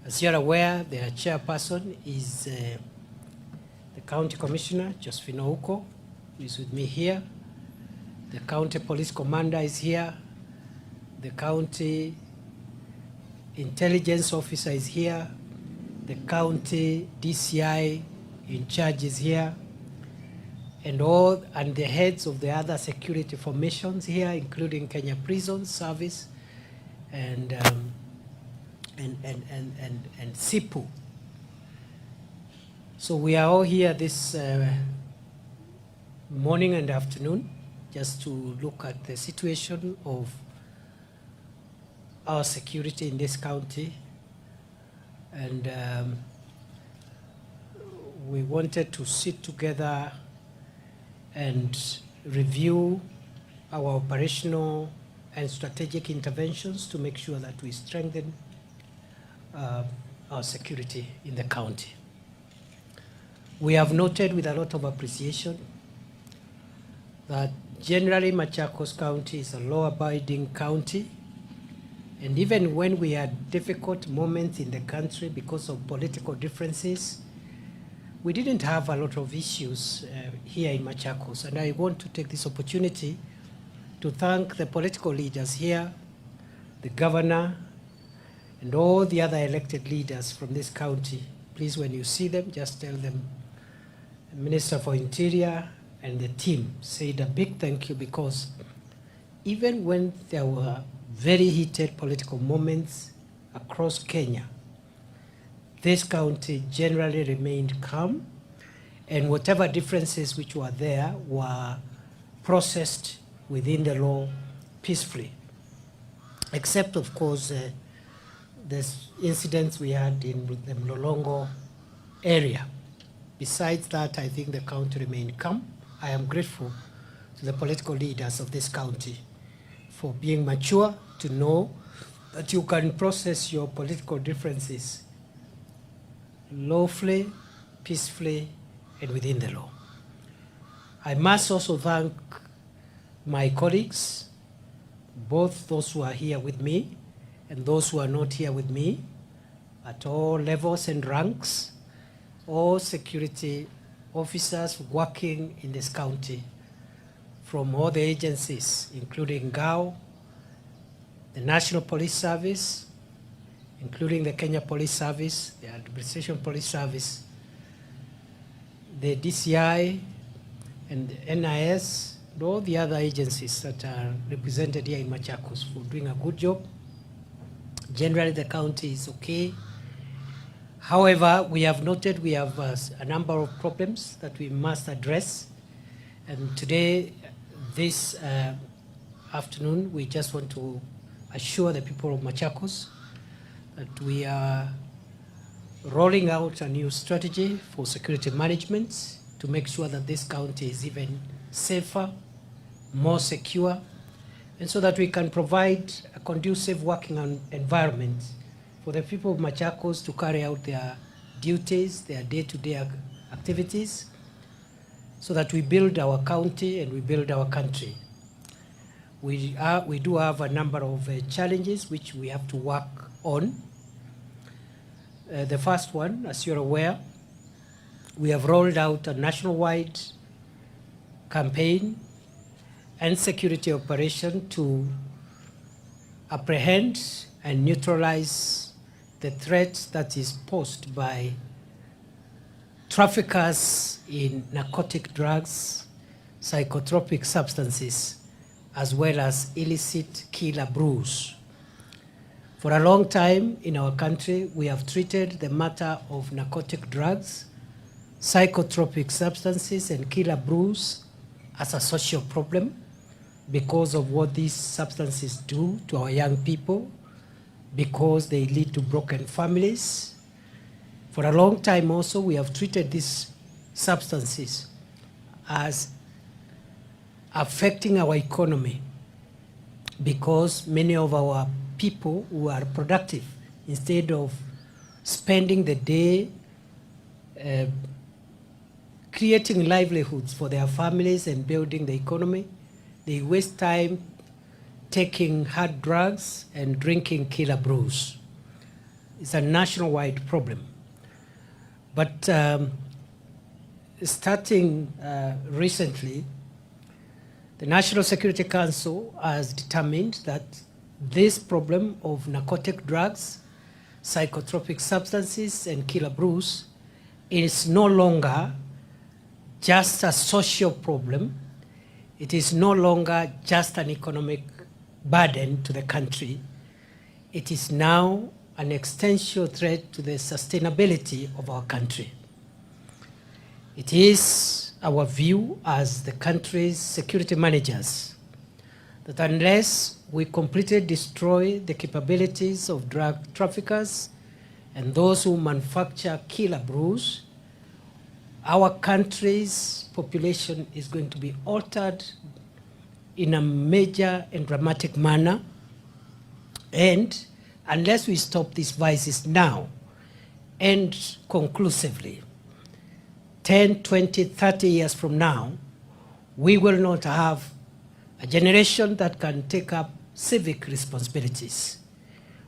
As you're aware, the chairperson is the County Commissioner, Josephine Ouko, who is with me here. The County Police Commander is here. The County Intelligence Officer is here. The County DCI in charge is here. And the heads of the other security formations here, including Kenya Prison Service and SIPU. So we are all here this morning and afternoon just to look at the situation of our security in this county. And we wanted to sit together and review our operational and strategic interventions to make sure that we strengthen our security in the county. We have noted with a lot of appreciation that generally Machakos County is a law-abiding county, and even when we had difficult moments in the country because of political differences, we didn't have a lot of issues here in Machakos. And I want to take this opportunity to thank the political leaders here, the governor, and all the other elected leaders from this county. Please, when you see them, just tell them, Minister for Interior and the team said a big thank you, because even when there were very heated political moments across Kenya, this county generally remained calm, and whatever differences which were there were processed within the law peacefully, except, of course, the incidents we had in the Mlolongo area. Besides that, I think the county remained calm. I am grateful to the political leaders of this county for being mature to know that you can process your political differences lawfully, peacefully, and within the law. I must also thank my colleagues, both those who are here with me and those who are not here with me, at all levels and ranks, all security officers working in this county from all the agencies, including GAO, the National Police Service, including the Kenya Police Service, the Administration Police Service, the DCI, and the NIS, and all the other agencies that are represented here in Machakos for doing a good job. Generally, the county is okay. However, we have noted we have a number of problems that we must address. And today, this afternoon, we just want to assure the people of Machakos that we are rolling out a new strategy for security management to make sure that this county is even safer, more secure, and so that we can provide a conducive working environment for the people of Machakos to carry out their duties, their day-to-day activities, so that we build our county and we build our country. We do have a number of challenges which we have to work on. The first one, as you're aware, we have rolled out a nationwide campaign and security operation to apprehend and neutralize the threat that is posed by traffickers in narcotic drugs, psychotropic substances, as well as illicit killer brews. For a long time in our country, we have treated the matter of narcotic drugs, psychotropic substances, and killer brews as a social problem because of what these substances do to our young people, because they lead to broken families. For a long time also, we have treated these substances as affecting our economy, because many of our people who are productive, instead of spending the day creating livelihoods for their families and building the economy, they waste time taking hard drugs and drinking killer brews. is a nationwide problem. But starting recently, the National Security Council has determined that this problem of narcotic drugs, psychotropic substances, and killer brews is no longer just a social problem. It is no longer just an economic burden to the country. It is now an existential threat to the sustainability of our country. It is our view as the country's security managers that unless we completely destroy the capabilities of drug traffickers and those who manufacture killer brews, our country's population is going to be altered in a major and dramatic manner. And unless we stop these vices now and conclusively, 10, 20, 30 years from now, we will not have a generation that can take up civic responsibilities.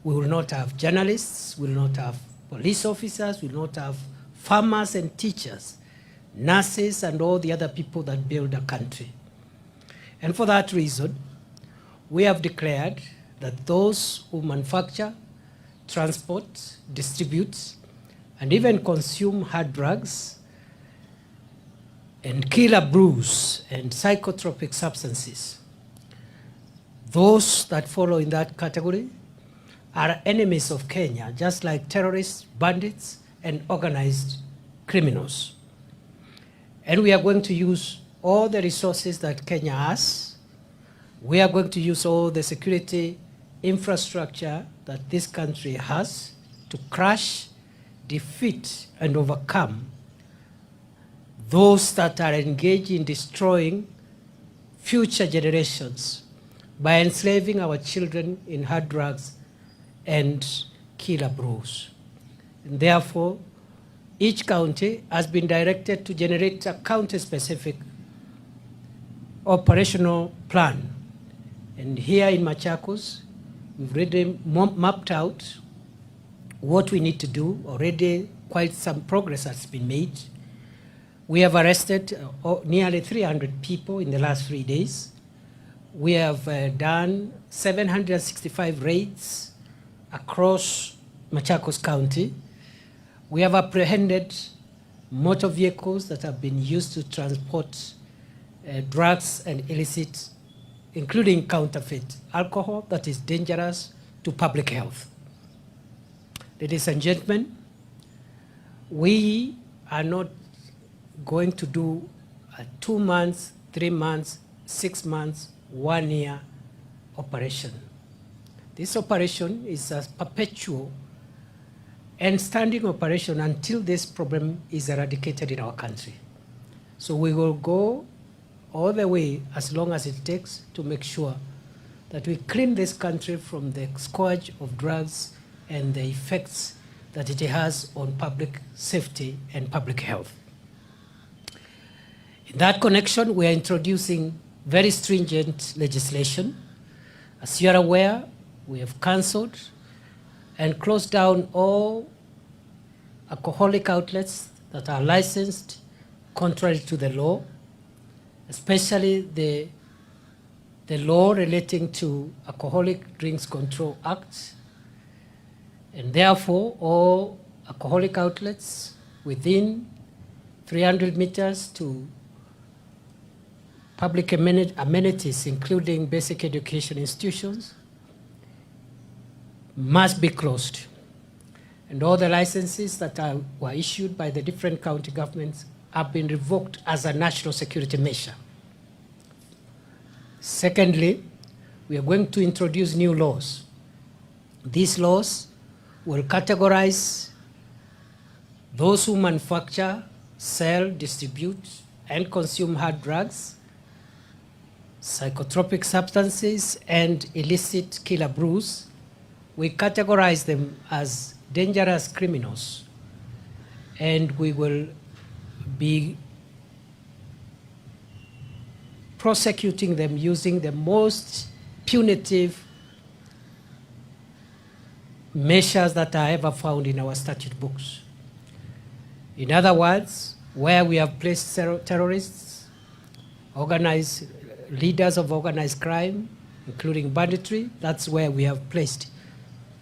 We will not have journalists, we will not have police officers, we will not have farmers and teachers, nurses, and all the other people that build a country. And for that reason, we have declared that those who manufacture, transport, distribute, and even consume hard drugs and killer brews and psychotropic substances, those that follow in that category are enemies of Kenya, just like terrorists, bandits, and organized criminals. And we are going to use all the resources that Kenya has. We are going to use all the security infrastructure that this country has to crush, defeat, and overcome those that are engaged in destroying future generations by enslaving our children in hard drugs and killer brews. And therefore, each county has been directed to generate a county-specific operational plan. And here in Machakos, we've already mapped out what we need to do. Already quite some progress has been made. We have arrested nearly 300 people in the last 3 days. We have done 765 raids across Machakos County. We have apprehended motor vehicles that have been used to transport drugs and illicit, including counterfeit alcohol that is dangerous to public health. Ladies and gentlemen, we are not going to do a 2 months, 3 months, 6 months, 1 year operation. This operation is a perpetual and standing operation until this problem is eradicated in our country. So we will go all the way as long as it takes to make sure that we clean this country from the scourge of drugs and the effects that it has on public safety and public health. In that connection, we are introducing very stringent legislation. As you are aware, we have cancelled and closed down all alcoholic outlets that are licensed contrary to the law, especially the law relating to Alcoholic Drinks Control Act. And therefore, all alcoholic outlets within 300 meters to public amenities, including basic education institutions, must be closed. And all the licenses that were issued by the different county governments have been revoked as a national security measure. Secondly, we are going to introduce new laws. These laws will categorize those who manufacture, sell, distribute, and consume hard drugs, psychotropic substances, and illicit killer brews. We categorize them as dangerous criminals, and we will be prosecuting them using the most punitive measures that are ever found in our statute books. In other words, where we have placed terrorists, organized leaders of organized crime, including banditry, that's where we have placed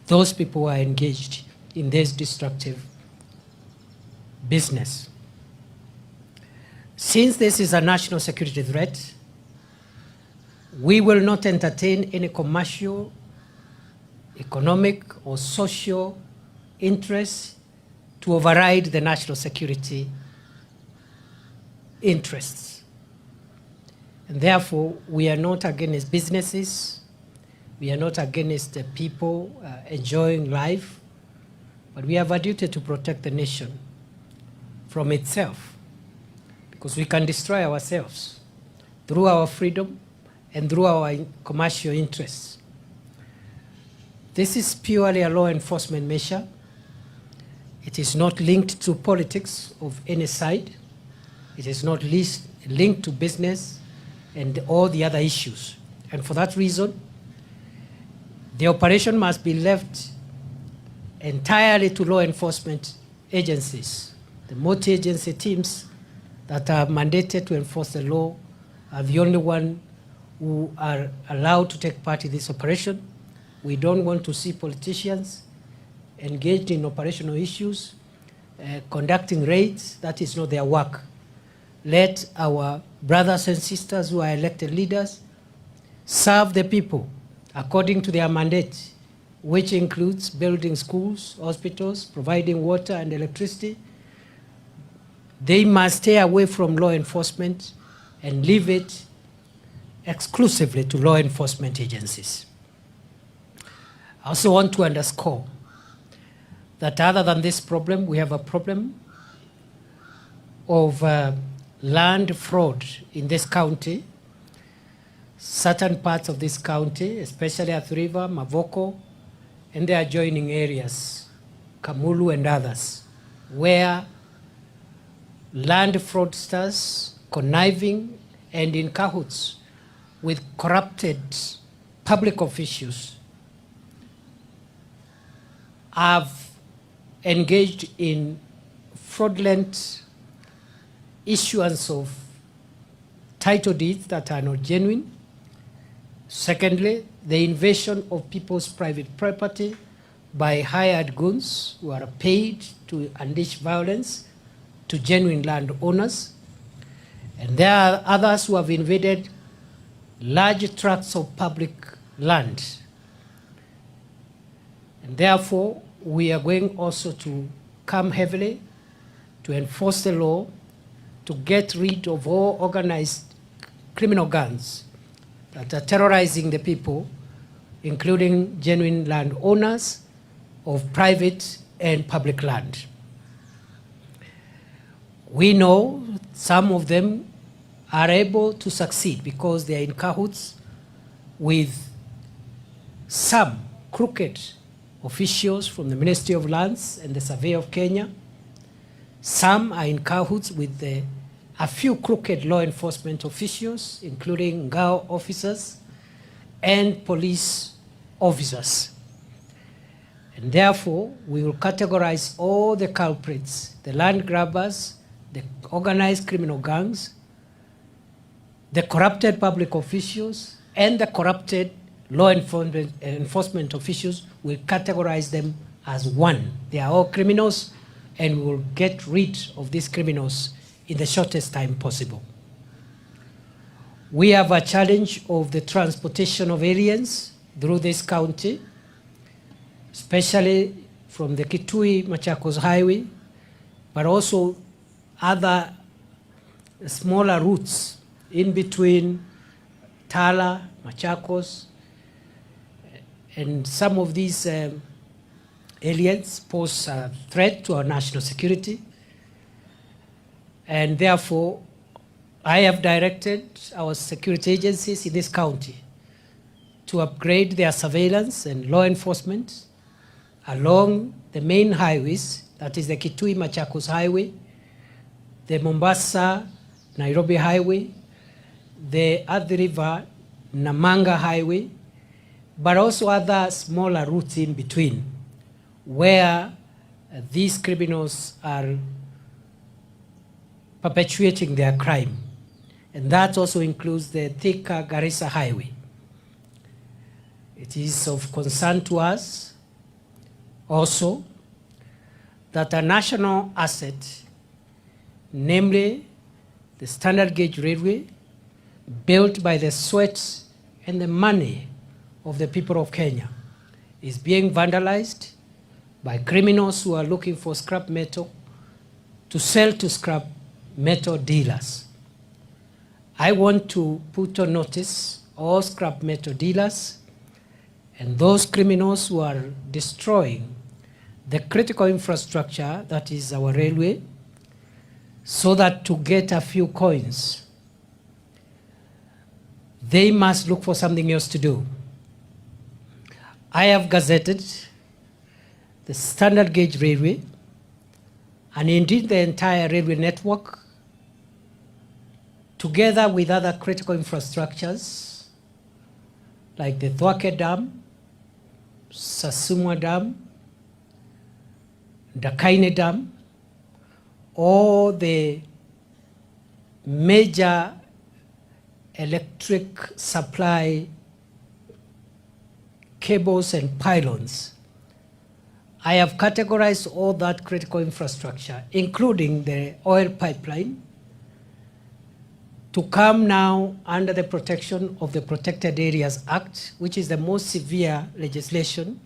those people who are engaged in this destructive business. Since this is a national security threat, we will not entertain any commercial, economic, or social interests to override the national security interests. And therefore, we are not against businesses, we are not against the people enjoying life, but we have a duty to protect the nation from itself, because we can destroy ourselves through our freedom and through our commercial interests. This is purely a law enforcement measure. It is not linked to politics of any side. It is not linked to business and all the other issues. And for that reason, the operation must be left entirely to law enforcement agencies. The multi-agency teams that are mandated to enforce the law are the only one who are allowed to take part in this operation. We don't want to see politicians engaged in operational issues, conducting raids. That is not their work. Let our brothers and sisters who are elected leaders serve the people according to their mandate, which includes building schools, hospitals, providing water and electricity. They must stay away from law enforcement and leave it exclusively to law enforcement agencies. I also want to underscore that other than this problem, we have a problem of land fraud in this county. Certain parts of this county, especially Athi River, Mavoko, and the adjoining areas, Kamulu and others, where land fraudsters conniving and in cahoots with corrupted public officials have engaged in fraudulent issuance of title deeds that are not genuine. Secondly, the invasion of people's private property by hired goons who are paid to unleash violence to genuine landowners. And there are others who have invaded large tracts of public land. And therefore, we are going also to come heavily to enforce the law, to get rid of all organized criminal gangs that are terrorizing the people, including genuine landowners of private and public land. We know some of them are able to succeed because they are in cahoots with some crooked officials from the Ministry of Lands and the Survey of Kenya. Some are in cahoots with a few crooked law enforcement officials, including Ngao officers and police officers. And therefore, we will categorize all the culprits, the land grabbers, the organized criminal gangs, the corrupted public officials, and the corrupted law enforcement officials. Will categorize them as one. They are all criminals, and we will get rid of these criminals in the shortest time possible. We have a challenge of the transportation of aliens through this county, especially from the Kitui-Machakos Highway, but also other smaller routes in between Tala, Machakos, and some of these aliens pose a threat to our national security. And therefore, I have directed our security agencies in this county to upgrade their surveillance and law enforcement along the main highways, that is the Kitui-Machakos Highway, the Mombasa-Nairobi Highway, the Athi River-Namanga Highway, but also other smaller routes in between, where these criminals are perpetuating their crime. And that also includes the Thika Garissa Highway. It is of concern to us also that a national asset, namely the standard gauge railway, built by the sweat and the money of the people of Kenya, is being vandalized by criminals who are looking for scrap metal to sell to scrap metal dealers. I want to put on notice all scrap metal dealers and those criminals who are destroying the critical infrastructure that is our railway, so that to get a few coins, they must look for something else to do. I have gazetted the standard gauge railway and indeed the entire railway network, together with other critical infrastructures like the Thwake Dam, Sasumwa Dam, Dakaine Dam, all the major electric supply cables and pylons. I have categorized all that critical infrastructure, including the oil pipeline, to come now under the protection of the Protected Areas Act, which is the most severe legislation.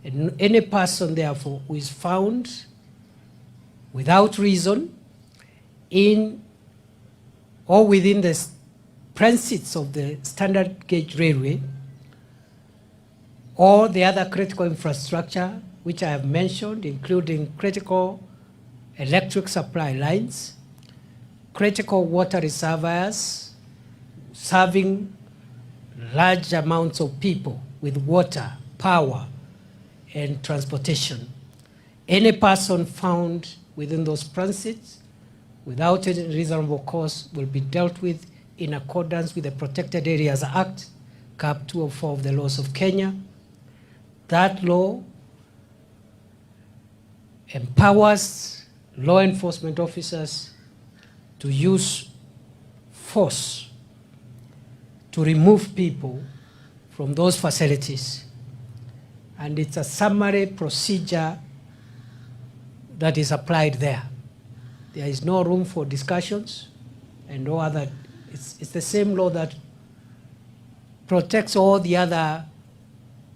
And any person, therefore, who is found without reason in or within the premises of the standard gauge railway or the other critical infrastructure which I have mentioned, including critical electric supply lines, critical water reservoirs serving large amounts of people with water, power, and transportation. Any person found within those premises without any reasonable cause will be dealt with in accordance with the Protected Areas Act, Cap 204 of the laws of Kenya. That law empowers law enforcement officers to use force to remove people from those facilities. And it's a summary procedure that is applied there. There is no room for discussions and no other. It's the same law that protects all the other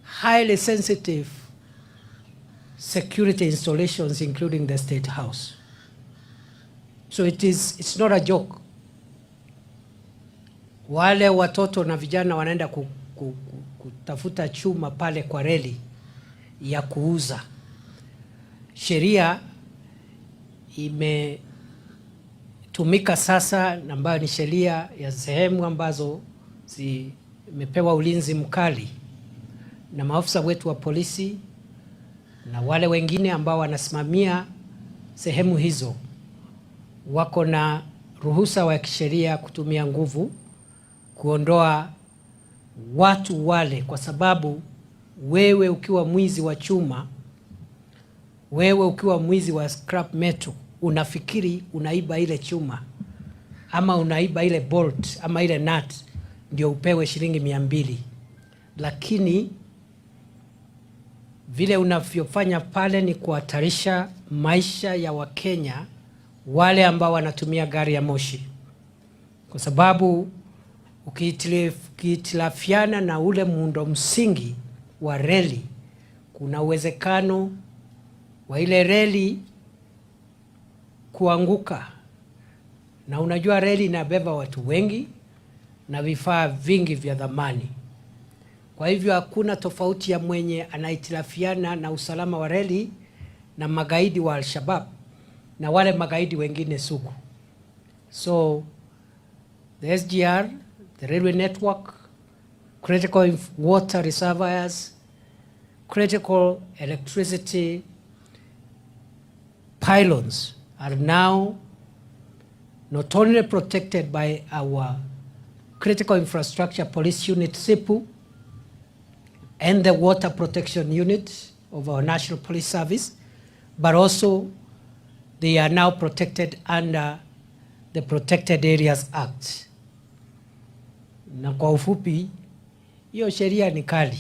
highly sensitive security installations, including the State House. So it's not a joke. Wale watoto na vijana wanaenda kutafuta chuma pale kwa reli ya kuuza. Sheria imetumika sasa, ambayo ni sheria ya sehemu ambazo zimepewa ulinzi mkali na maafisa wetu wa polisi na wale wengine ambao wanasimamia sehemu hizo wako na ruhusa wa kisheria kutumia nguvu kuondoa watu wale, kwa sababu wewe ukiwa mwizi wa chuma, wewe ukiwa mwizi wa scrap metal, unafikiri unaiba ile chuma ama unaiba ile bolt ama ile nut ndio upewe shilingi 200, lakini vile unavyofanya pale ni kuhatarisha maisha ya Wakenya wale ambao wanatumia gari ya moshi, kwa sababu ukihitilafiana na ule muundo msingi wa reli, kuna uwezekano wa ile reli kuanguka. Na unajua reli inabeba watu wengi na vifaa vingi vya dhamani. Kwa hivyo hakuna tofauti ya mwenye anahitilafiana na usalama wa reli na magaidi wa Al-Shabaab na wale magaidi wengine sugu. So the SGR, the railway network, critical water reservoirs, critical electricity pylons are now not only protected by our critical infrastructure police unit SIPU and the water protection unit of our National Police Service, but also they are now protected under the Protected Areas Act. Na kwa ufupi, hiyo sheria ni kali.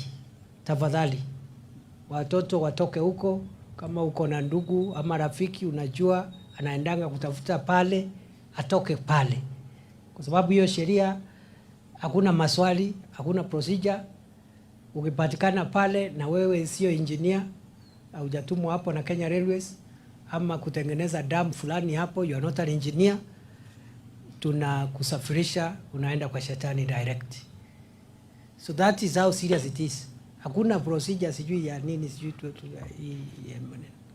Tafadhali, watoto watoke huko. Kama uko na ndugu ama rafiki unajua anaendanga kutafuta pale, atoke pale. Kwa sababu hiyo sheria hakuna maswali, hakuna procedure. Ukipatikana pale na wewe sio engineer, hujatumwa hapo na Kenya Railways ama kutengeneza dam fulani hapo, you are not an engineer, tunakusafirisha unaenda kwa shetani direct. So that is how serious it is. Hakuna procedure sijui ya nini sijui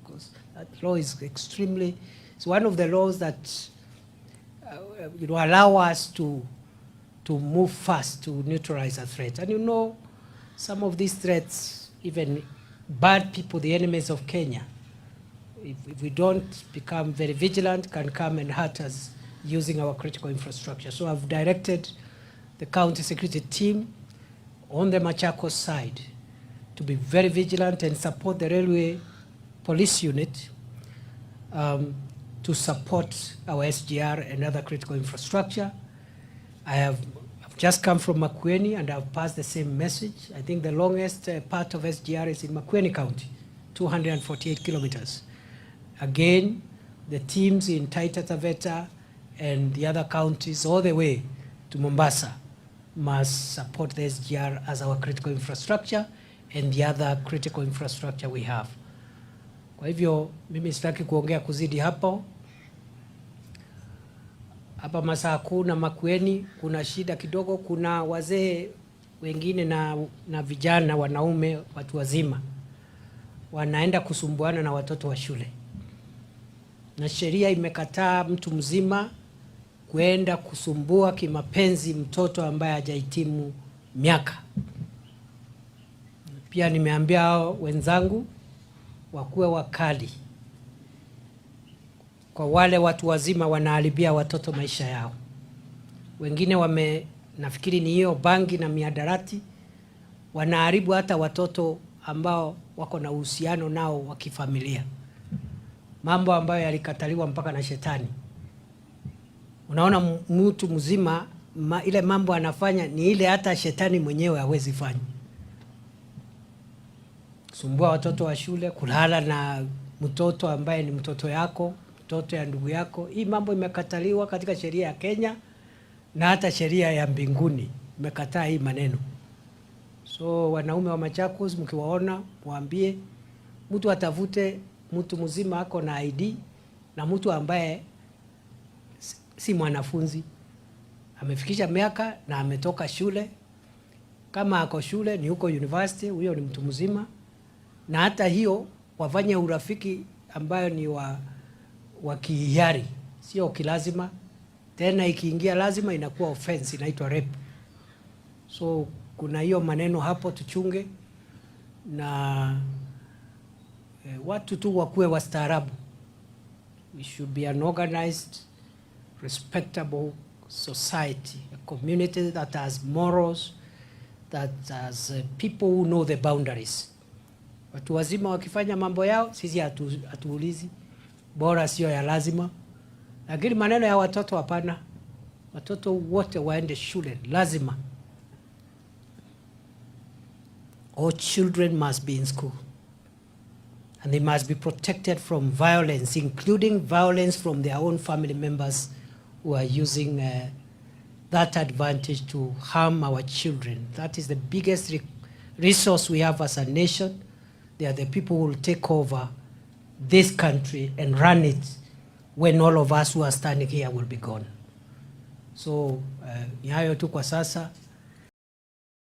because that law is extremely, it's one of the laws that allow us to move fast to neutralize a threat. And you know, some of these threats, even bad people, the enemies of Kenya, if we don't become very vigilant, can come and hurt us using our critical infrastructure. So I've directed the county security team on the Machakos side to be very vigilant and support the railway police unit to support our SGR and other critical infrastructure. I've just come from Makwiny and I've passed the same message. I think the longest part of SGR is in Makwiny County, 248 kilometers. Again, the teams in Taita Taveta and the other counties all the way to Mombasa must support the SGR as our critical infrastructure and the other critical infrastructure we have. Kwa hivyo, mimi sitaki kuongea kuzidi hapo. Hapa Masaku na Makwiny kuna shida kidogo, kuna wazee wengine na vijana wanaume watu wazima wanaenda kusumbuana na watoto wa shule. Na sheria imekataa mtu mzima kuenda kusumbua kimapenzi mtoto ambaye hajahitimu miaka. Pia nimeambia wenzangu wakuwe wakali kwa wale watu wazima wanaharibia watoto maisha yao. Wengine nafikiri ni hiyo bangi na miadarati, wanaharibu hata watoto ambao wako na uhusiano nao wa kifamilia. Mambo ambayo yalikataliwa mpaka na shetani. Unaona mtu mzima ile mambo anafanya ni ile hata shetani mwenyewe hawezi fanya. Sumbua watoto wa shule, kulala na mtoto ambaye ni mtoto yako, mtoto ya ndugu yako. Hii mambo imekataliwa katika sheria ya Kenya na hata sheria ya mbinguni imekataa hii maneno. So wanaume wa Machakos mkiwaona mwambie mtu atafute mtu mzima ako na ID na mtu ambaye si mwanafunzi, amefikisha miaka na ametoka shule. Kama ako shule ni huko university, huyo ni mtu mzima. Na hata hiyo wafanye urafiki ambayo ni wa kihiari, sio kilazima. Tena ikiingia lazima inakuwa offense, inaitwa rape. So kuna hiyo maneno hapo tuchunge, na watu tu wakuwe wastaarabu. We should be an organized, respectable society, a community that has morals, that has people who know the boundaries. Watu wazima wakifanya mambo yao, sisi hatuulizi, bora sio ya lazima. Lakini maneno ya watoto hapana. Watoto wote waende shule, lazima. All children must be in school. And they must be protected from violence, including violence from their own family members who are using that advantage to harm our children. That is the biggest resource we have as a nation. They are the people who will take over this country and run it when all of us who are standing here will be gone. So, ni hayo tu kwa sasa.